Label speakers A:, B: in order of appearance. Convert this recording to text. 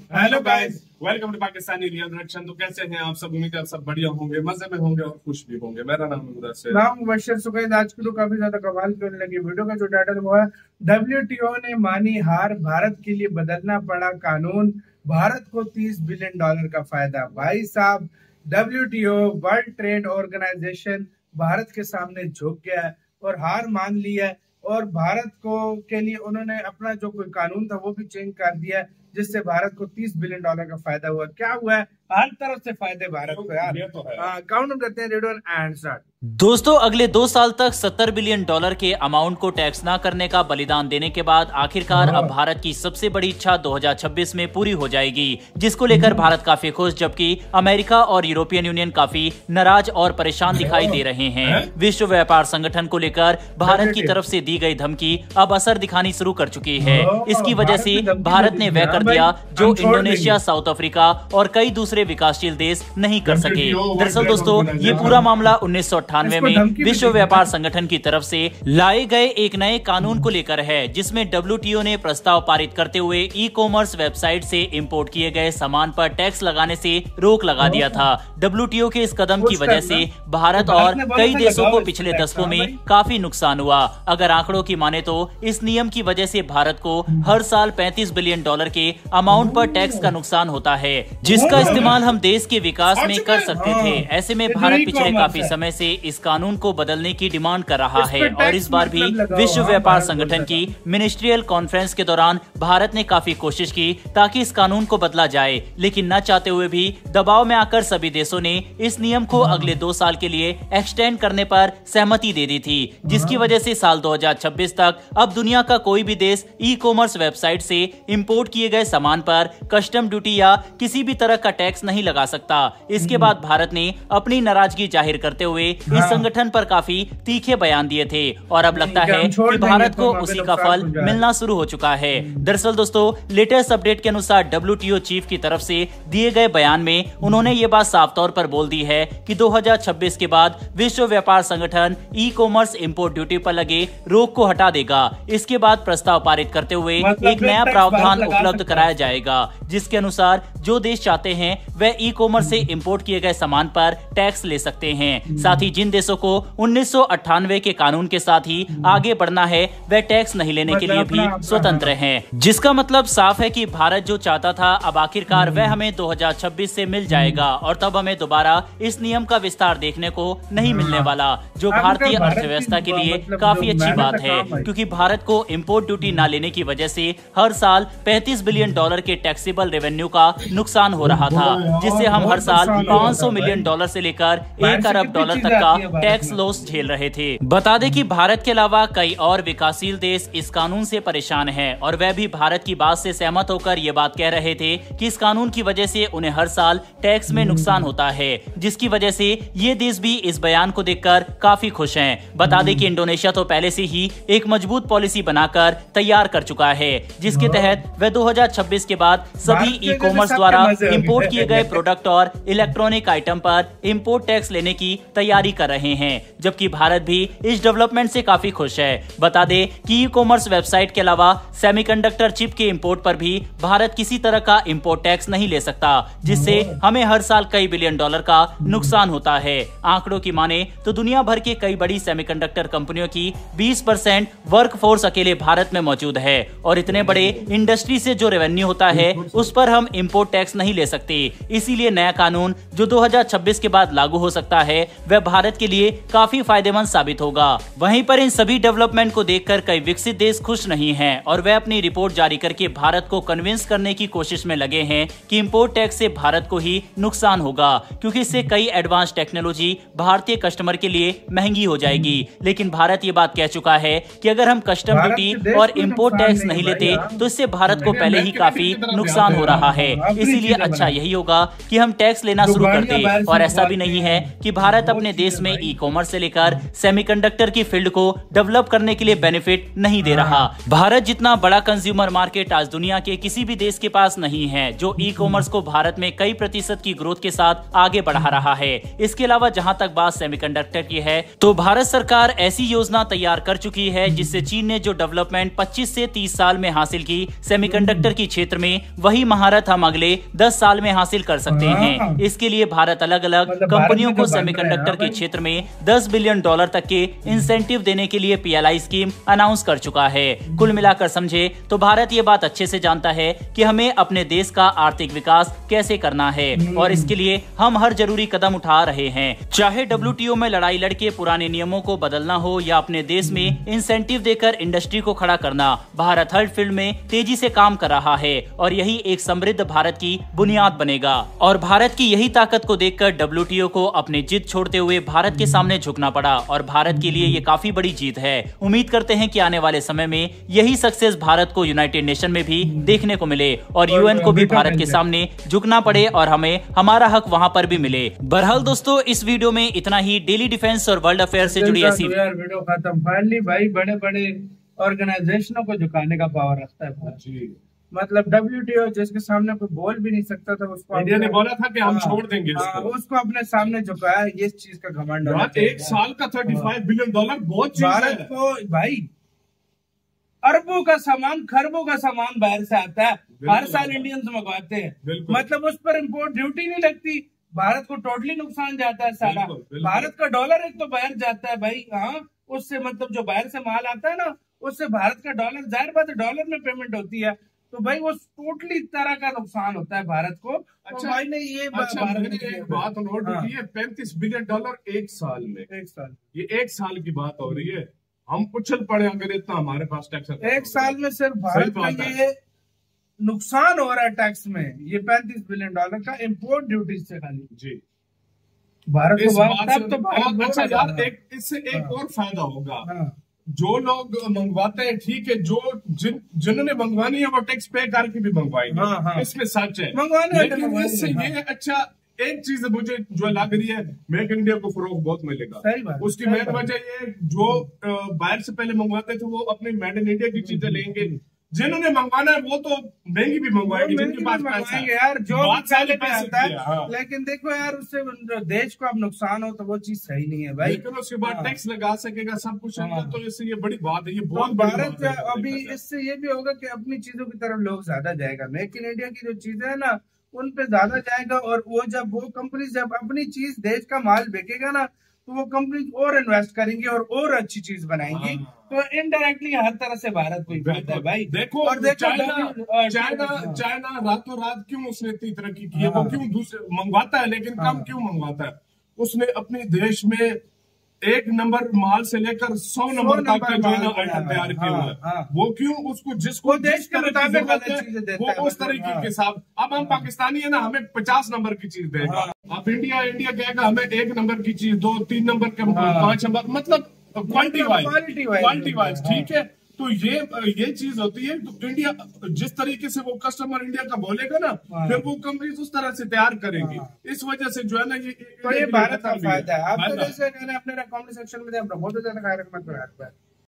A: Hello guys, welcome to Pakistani real reaction. तो कैसे हैं आप सब? उम्मीद है आप सब बढ़िया होंगे, मजे में होंगे और खुश भी होंगे। मेरा नाम है मुदस्सिर।
B: नाम मुबश्शिर सुकैद। आज की तो काफी ज्यादा कमाल की होने लगी वीडियो का जो टाइटल वो है WTO ने मानी हार, भारत के लिए बदलना पड़ा कानून, भारत को $30 बिलियन का फायदा। भाई साहब, WTO world trade organization Bharat के सामने झुक गया है और हार मान ली है और भारत को के लिए उन्होंने अपना जो कोई कानून था वो भी चेंज कर दिया, जिससे भारत को $30 बिलियन का फायदा हुआ। क्या हुआ है? हर तरफ से फायदे भारत को यार। काउंट करते हैं, रेडी एंड स्टार्ट।
C: दोस्तों, अगले 2 साल तक $70 बिलियन के अमाउंट को टैक्स ना करने का बलिदान देने के बाद आखिरकार अब भारत की सबसे बड़ी इच्छा 2026 में पूरी हो जाएगी, जिसको लेकर भारत काफी खुश, जबकि अमेरिका और यूरोपियन यूनियन काफी नाराज और परेशान दिखाई दे रहे हैं। विश्व व्यापार संगठन को लेकर भारत की तरफ से दी गई धमकी अब असर दिखानी शुरू कर चुकी है। इसकी वजह से भारत ने वह कर दिया जो इंडोनेशिया, साउथ अफ्रीका और कई दूसरे विकासशील देश नहीं कर सके। दरअसल दोस्तों, ये पूरा मामला 1998 में विश्व व्यापार संगठन की तरफ से लाए गए एक नए कानून को लेकर है, जिसमें WTO ने प्रस्ताव पारित करते हुए ई-कॉमर्स वेबसाइट से इंपोर्ट किए गए सामान पर टैक्स लगाने से रोक लगा दिया था। WTO के इस कदम की वजह से भारत और कई देशों को पिछले दशकों में काफी नुकसान हुआ। अगर आंकड़ों की माने तो इस नियम की वजह से भारत को हर साल $35 बिलियन के अमाउंट पर टैक्स का नुकसान होता है, जिसका इस्तेमाल हम देश के विकास में कर सकते थे। ऐसे में भारत पिछले काफी समय से इस कानून को बदलने की डिमांड कर रहा है और इस बार भी विश्व व्यापार संगठन की मिनिस्ट्रियल कॉन्फ्रेंस के दौरान भारत ने काफी कोशिश की ताकि इस कानून को बदला जाए, लेकिन न चाहते हुए भी दबाव में आकर सभी देशों ने इस नियम को अगले 2 साल के लिए एक्सटेंड करने पर सहमति दे दी थी, जिसकी वजह से साल 2026 तक अब दुनिया का कोई भी देश ई-कॉमर्स वेबसाइट से इंपोर्ट किए गए सामान पर कस्टम ड्यूटी या किसी भी तरह का टैक्स नहीं लगा सकता। इसके बाद भारत ने अपनी नाराजगी जाहिर करते हुए इस संगठन पर काफी तीखे बयान दिए थे और अब लगता है कि भारत को उसी का फल मिलना शुरू हो चुका है। दरअसल दोस्तों, लेटेस्ट अपडेट के अनुसार WTO चीफ की तरफ से दिए गए बयान में उन्होंने ये बात साफ तौर पर बोल दी है कि 2026 के बाद विश्व व्यापार संगठन ई-कॉमर्स इंपोर्ट ड्यूटी पर लगे रोक को हटा देगा। इसके बाद प्रस्ताव पारित करते हुए एक नया प्रावधान उपलब्ध कराया जाएगा, जिसके अनुसार जो देश चाहते हैं वह ई-कॉमर्स से इंपोर्ट किए गए सामान पर टैक्स ले सकते हैं। साथ ही जिन देशों को 1998 के कानून के साथ ही आगे बढ़ना है वह टैक्स नहीं लेने के लिए भी स्वतंत्र हैं, जिसका मतलब साफ है कि भारत जो चाहता था अब आखिरकार वह हमें 2026 से मिल जाएगा और तब हमें दोबारा इस नियम का विस्तार देखने को नहीं मिलने वाला, जो भारतीय अर्थव्यवस्था के लिए काफी अच्छी बात है, क्योंकि भारत को इंपोर्ट ड्यूटी न लेने की वजह से हर साल $35 बिलियन के टैक्सेबल रेवेन्यू का नुकसान हो रहा था, जिससे हम हर साल $500 मिलियन से लेकर $1 अरब तक का टैक्स लॉस झेल रहे थे। बता दें कि भारत के अलावा कई और विकासशील देश इस कानून से परेशान हैं और वह भी भारत की बात से सहमत होकर ये बात कह रहे थे कि इस कानून की वजह से उन्हें हर साल टैक्स में नुकसान होता है, जिसकी वजह से ये देश भी इस बयान को देखकर काफी खुश हैं। बता दें कि इंडोनेशिया तो पहले से ही एक मजबूत पॉलिसी बनाकर तैयार कर चुका है, जिसके तहत वह 2026 के बाद सभी ई-कॉमर्स द्वारा इंपोर्ट किए गए प्रोडक्ट और इलेक्ट्रॉनिक आइटम पर इंपोर्ट टैक्स लेने की तैयारी कर रहे हैं, जबकि भारत भी इस डेवलपमेंट से काफी खुश है। बता दें कि ई-कॉमर्स वेबसाइट के अलावा सेमीकंडक्टर चिप के इंपोर्ट पर भी भारत किसी तरह का इंपोर्ट टैक्स नहीं ले सकता, जिससे हमें हर साल कई $बिलियन का नुकसान होता है। आंकड़ों की माने तो दुनिया भर के कई बड़ी सेमीकंडक्टर कंपनियों की 20% वर्कफोर्स अकेले भारत में मौजूद है और इतने बड़े इंडस्ट्री से जो रेवेन्यू होता है उस पर हम इंपोर्ट टैक्स नहीं ले सकते। इसीलिए नया कानून जो 2026 के बाद लागू हो सकता है वह भारत के लिए काफी फायदेमंद साबित होगा। वहीं पर इन सभी डेवलपमेंट को देखकर कई विकसित देश खुश नहीं हैं और वे अपनी रिपोर्ट जारी करके भारत को कन्विंस करने की कोशिश में लगे हैं कि इंपोर्ट टैक्स से भारत को ही नुकसान होगा, क्योंकि इससे कई एडवांस टेक्नोलॉजी भारतीय कस्टमर के लिए महंगी हो जाएगी। लेकिन भारत ये बात कह चुका है कि अगर हम कस्टम ड्यूटी और इंपोर्ट टैक्स नहीं लेते तो इससे भारत को पहले ही काफी नुकसान हो रहा है। इसीलिए अच्छा यही होगा कि हम टैक्स लेना शुरू कर दें। और ऐसा भी नहीं है कि भारत अपने देश में ई कॉमर्स से लेकर सेमीकंडक्टर की फील्ड को डेवलप करने के लिए बेनिफिट नहीं दे रहा। भारत जितना बड़ा कंज्यूमर मार्केट आज दुनिया के किसी भी देश के पास नहीं है, जो ई कॉमर्स को भारत में कई प्रतिशत की ग्रोथ के साथ आगे बढ़ा रहा है। इसके अलावा जहां तक बात सेमीकंडक्टर की है, तो भारत सरकार ऐसी योजना तैयार कर चुकी है जिससे चीन ने जो डेवलपमेंट 25 से 30 साल में हासिल की सेमीकंडक्टर की क्षेत्र में, वही महारत हम अगले 10 साल में हासिल कर सकते हैं। इसके लिए भारत अलग अलग कंपनियों को सेमीकंडक्टर के क्षेत्र में $10 बिलियन तक के इंसेंटिव देने के लिए PLI स्कीम अनाउंस कर चुका है। कुल मिलाकर समझे तो भारत ये बात अच्छे से जानता है कि हमें अपने देश का आर्थिक विकास कैसे करना है और इसके लिए हम हर जरूरी कदम उठा रहे हैं। चाहे WTO में लड़ाई लड़के पुराने नियमों को बदलना हो या अपने देश में इंसेंटिव देकर इंडस्ट्री को खड़ा करना, भारत हर फील्ड में तेजी से काम कर रहा है और यही एक समृद्ध भारत की बुनियाद बनेगा। और भारत की यही ताकत को देखकर WTO को अपनी जिद छोड़ते हुए भारत के सामने झुकना पड़ा और भारत के लिए ये काफी बड़ी जीत है। उम्मीद करते हैं कि आने वाले समय में यही सक्सेस भारत को यूनाइटेड नेशन में भी देखने को मिले और UN को भी भारत के सामने झुकना पड़े और हमें हमारा हक वहां पर भी मिले। बहरहाल दोस्तों, इस वीडियो में इतना ही। डेली डिफेंस और वर्ल्ड अफेयर से जुड़ी ऐसी
B: वीडियो खत्म। फाइनली भाई बड़े बड़े ऑर्गेनाइजेशनों को झुकाने का पावर रखता है। मतलब WTO जिसके सामने कोई बोल भी नहीं सकता था, उसको
A: इंडिया ने बोला था कि हम छोड़ देंगे
B: उसको अपने सामने झुकाया। ये चीज का घमंड होना
A: चाहिए। एक साल का $35 बिलियन बहुत चीज है।
B: भारत को भाई अरबों का सामान, खरबों का सामान बाहर से आता है, हर साल इंडियंस मंगवाते हैं। मतलब उस पर इम्पोर्ट ड्यूटी नहीं लगती। भारत को टोटली नुकसान जाता है सारा। भारत का डॉलर एक तो बाहर जाता है भाई। हाँ, उससे मतलब जो बाहर से माल आता है ना, उससे भारत का डॉलर, जाहिर बात है डॉलर में पेमेंट होती है, तो भाई वो टोटली तरह का नुकसान होता है भारत को। अच्छा, तो भाई ने ये
A: एक बात नोट की है, $35 बिलियन एक साल में।
B: एक साल,
A: ये एक साल की बात हो रही है। हम उछल पड़े अगर इतना हमारे पास टैक्स।
B: एक साल में सिर्फ भारत का ये नुकसान हो रहा है टैक्स में, ये $35 बिलियन का इम्पोर्ट ड्यूटी से खाली।
A: जी,
B: भारत को
A: तब तो बहुत अच्छा यार। इससे एक और फायदा होगा। जो लोग मंगवाते हैं ठीक है, जो जिन्होंने मंगवानी है वो टैक्स पे करके भी मंगवाएंगे। इसमें सच है, लेकिन इससे ये अच्छा एक चीज मुझे जो लग रही है, मेक इन इंडिया को फरोग बहुत मिलेगा। उसकी मेन वजह ये, जो बाहर से पहले मंगवाते थे वो अपने मेड इन इंडिया की चीजें लेंगे। जिन्होंने मंगवाना है वो तो महंगी भी मंगवाएंगे, जिनके पास पैसा है
B: यार, जो पहले पे आता है। लेकिन देखो यार, उससे देश को अब नुकसान हो तो वो चीज सही नहीं है भाई।
A: लेकिन उसके बाद टैक्स लगा सकेगा, सब कुछ तो इससे ये बड़ी बात है। ये बहुत
B: भारत अभी इससे ये भी होगा कि अपनी चीजों की तरफ लोग ज्यादा जाएगा। मेक इन इंडिया की जो चीजें है ना, उन पे ज्यादा जाएगा। और वो जब वो कंपनी जब अपनी चीज, देश का माल बेचेगा ना, तो वो कंपनी और इन्वेस्ट करेंगी और अच्छी चीज बनाएंगी। तो इनडायरेक्टली हर तरह से भारत को ही फायदा है भाई।
A: देखो, और चाइना रातों रात क्यों उसने इतनी तरक्की की है? वो क्यों दूसरे मंगवाता है, लेकिन कम क्यों मंगवाता है? उसने अपने देश में 1 नंबर माल से लेकर 100 नंबर तक का जो है आइटम तैयार किया हुआ है। वो क्यों उसको जिसको
B: देश के मुताबिक
A: वो उस तरीके के साथ। अब हम पाकिस्तानी है ना, हमें 50 नंबर की चीज देगा। अब इंडिया कहेगा हमें 1 नंबर की चीज, 2, 3 नंबर के 5 नंबर, मतलब क्वालिटी वाइज ठीक है। तो ये चीज होती है। तो इंडिया जिस तरीके से वो कस्टमर इंडिया का बोलेगा ना, फिर वो कंपनीज उस तरह से तैयार करेंगी। इस वजह से जो है ना, ये
B: भारत का फायदा है। आप जैसे अपने कमेंट सेक्शन में बहुत ज्यादा